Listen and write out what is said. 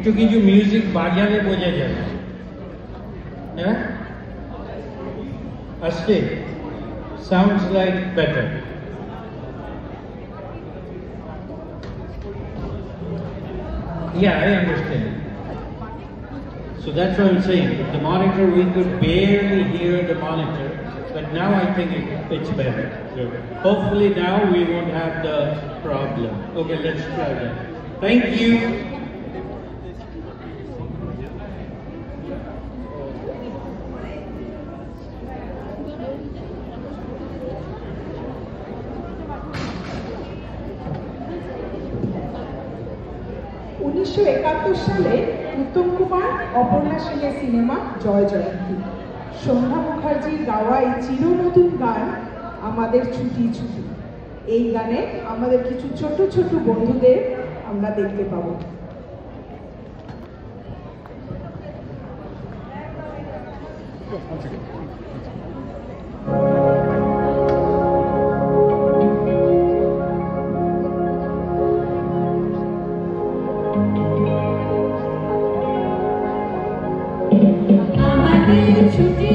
একটু কিছু মিউজিক বাজালে বোঝা যাবে। হ্যাঁ, আস্তে, sounds like better. Yeah, I understand. So that's what I'm saying. The monitor, we could barely hear the monitor, but now I think it's better. So hopefully now we won't have the problem. Okay, let's try that. Thank you. সালে উত্তম কুমার অপর্ণা সেনের cinema জয় জয়ন্তী। সন্ধ্যা মুখার্জির গাওয়া এই চিরনতুন গান আমাদের ছুটি ছুটি। এই গানে আমাদের কিছু ছোট ছোট বন্ধুদের আমরা দেখতে পাবো। ছুটি